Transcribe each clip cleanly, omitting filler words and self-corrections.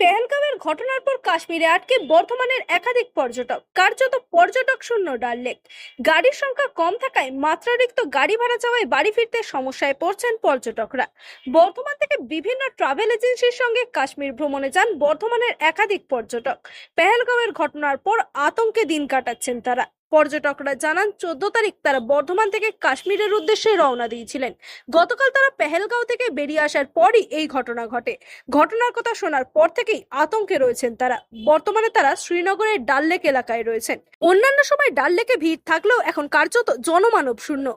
পেহেলগাঁওয়ের ঘটনার পর কাশ্মীরে আটকে বর্ধমানের একাধিক পর্যটক। কার্যত পর্যটক শূন্য ডাল লেক। গাড়ির সংখ্যা কম থাকায় মাত্রাতিরিক্ত গাড়ি ভাড়া চাওয়ায় বাড়ি ফিরতে সমস্যায় পড়ছেন পর্যটকরা। বর্ধমান থেকে বিভিন্ন ট্রাভেল এজেন্সির সঙ্গে কাশ্মীর ভ্রমণে যান বর্ধমানের একাধিক পর্যটক। পেহেলগাঁওয়ের ঘটনার পর আতঙ্কে দিন কাটাচ্ছেন তারা। পর্যটকরা জানান 14 তারিখ তারা বর্ধমান থেকে কাশ্মীরের উদ্দেশ্যে রওনা দিয়েছিলেন। গতকাল তারা পেহেলগাঁও থেকে বেরিয়ে আসার পরই এই ঘটনা ঘটে। ঘটনার কথা শোনার পর থেকেই আতঙ্কে রয়েছেন তারা। বর্তমানে তারা শ্রীনগরের ডাল লেক এলাকায় রয়েছেন। অন্যান্য সময় ডাল লেকে ভিড় থাকলেও এখন কার্যত জনমানব শূন্য।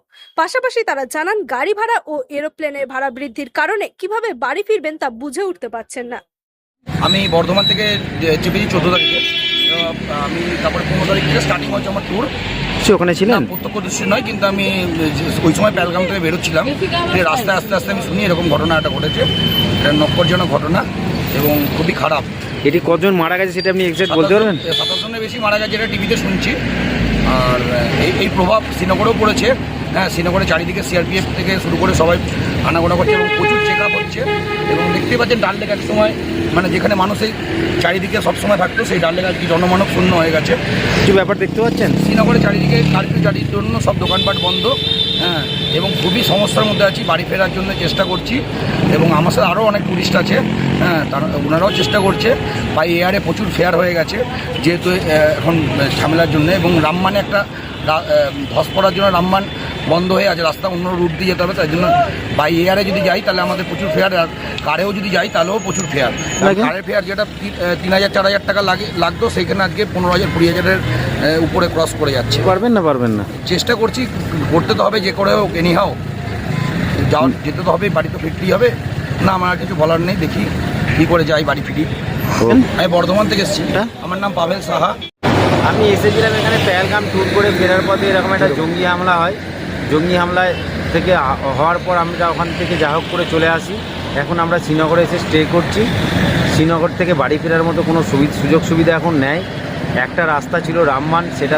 পাশাপাশি তারা জানান গাড়ি ভাড়া ও এরোপ্লেনের ভাড়া বৃদ্ধির কারণে কিভাবে বাড়ি ফিরবেন তা বুঝে উঠতে পারছেন না। আমি বর্ধমান থেকে চেপেছি 14 তারিখে। আমি তারপরে 15 তারিখ থেকে স্টার্টিং হচ্ছে আমার ট্যুর। ওখানে ছিলেন? প্রত্যক্ষদর্শী নয়, কিন্তু আমি ওই সময় পেহেলগাম থেকে বেরোচ্ছিলাম। রাস্তায় আস্তে আস্তে আমি শুনি এরকম ঘটনা একটা ঘটেছে। এটা নক্করজনক ঘটনা এবং খুবই খারাপ। এটি কজন মারা গেছে সেটা আপনি এক্সাক্ট বলতে পারবেন? 27 জনের বেশি মারা গেছে, এটা টিভিতে শুনছি। আর এই প্রভাব শ্রীনগরেও পড়েছে। হ্যাঁ, শ্রীনগরে চারিদিকে সিআরপিএফ থেকে শুরু করে সবাই আনাগোনা করছে এবং প্রচুর চেক আপ হচ্ছে। এবং দেখতেই পাচ্ছেন ডাল লেক এক সময় মানে যেখানে মানুষ এই চারিদিকে সবসময় থাকতো, সেই ডাল লেক আজকে জনমানব শূন্য হয়ে গেছে। কিছু ব্যাপার দেখতে পাচ্ছেন? শ্রীনগরে চারিদিকে কারফিউ জারির জন্য সব দোকানপাট বন্ধ। হ্যাঁ, এবং খুবই সমস্যার মধ্যে আছি। বাড়ি ফেরার জন্য চেষ্টা করছি এবং আমার সাথে আরও অনেক টুরিস্ট আছে। হ্যাঁ, তারা ওনারাও চেষ্টা করছে। বাই এয়ারে প্রচুর ফেয়ার হয়ে গেছে যেহেতু এখন ঝামেলার জন্য। এবং রামমানে একটা ধস পড়ার জন্য রামমান বন্ধ হয়ে আছে, রাস্তা অন্য রুট দিয়ে যেতে হবে। তাই জন্য বাই এয়ারে যদি যাই তাহলে আমাদের প্রচুর ফেয়ার, আর কারেও যদি যাই তাহলেও প্রচুর ফেয়ার। কারের ফেয়ার যেটা 3000-4000 টাকা লাগতো, সেইখানে আজকে 15,000-20,000-এর উপরে ক্রস করে যাচ্ছে। পারবেন না? পারবেন না? চেষ্টা করছি, করতে তো হবে যে করে হোক, এনিহাও যেতে তো হবে, বাড়ি তো ফিরতেই হবে। না, আমার আর কিছু বলার নেই, দেখি কী করে যাই বাড়ি ফিরি। আমি বর্ধমান থেকে এসেছি, আমার নাম পাভেল সাহা। আমি এসেছিলাম এখানে পেহেলগাম ট্যুর করে ফেরার পথে এরকম একটা জঙ্গি হামলা হয়। জঙ্গি হামলায় থেকে হওয়ার পর আমরা ওখান থেকে যা হোক করে চলে আসি। এখন আমরা শ্রীনগরে এসে স্টে করছি। শ্রীনগর থেকে বাড়ি ফেরার মতো কোনো সুযোগ সুবিধা এখন নেই। একটা রাস্তা ছিল রামমান, সেটা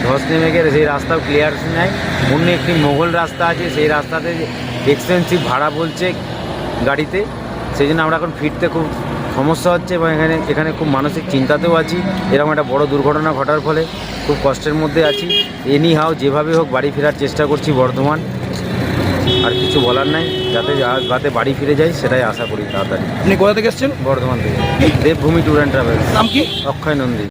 ধস নেমে গেলে সেই রাস্তাও ক্লিয়ার নেয়। অন্য একটি মোগল রাস্তা আছে, সেই রাস্তাতে এক্সপেন্সিভ ভাড়া বলছে গাড়িতে। সেই জন্য আমরা এখন ফিরতে খুব সমস্যা হচ্ছে এবং এখানে খুব মানসিক চিন্তাতেও আছি। এরকম একটা বড় দুর্ঘটনা ঘটার ফলে খুব কষ্টের মধ্যে আছি। এনিহাও যেভাবে হোক বাড়ি ফেরার চেষ্টা করছি বর্ধমান। আর কিছু বলার নাই, যাতে বাড়ি ফিরে যাই সেটাই আশা করি তাড়াতাড়ি। আপনি কোথা থেকে এসেছেন? বর্ধমান থেকে। দেবভূমি ট্যুর অ্যান্ড ট্রাভেলস। নাম কি? অক্ষয় নন্দী।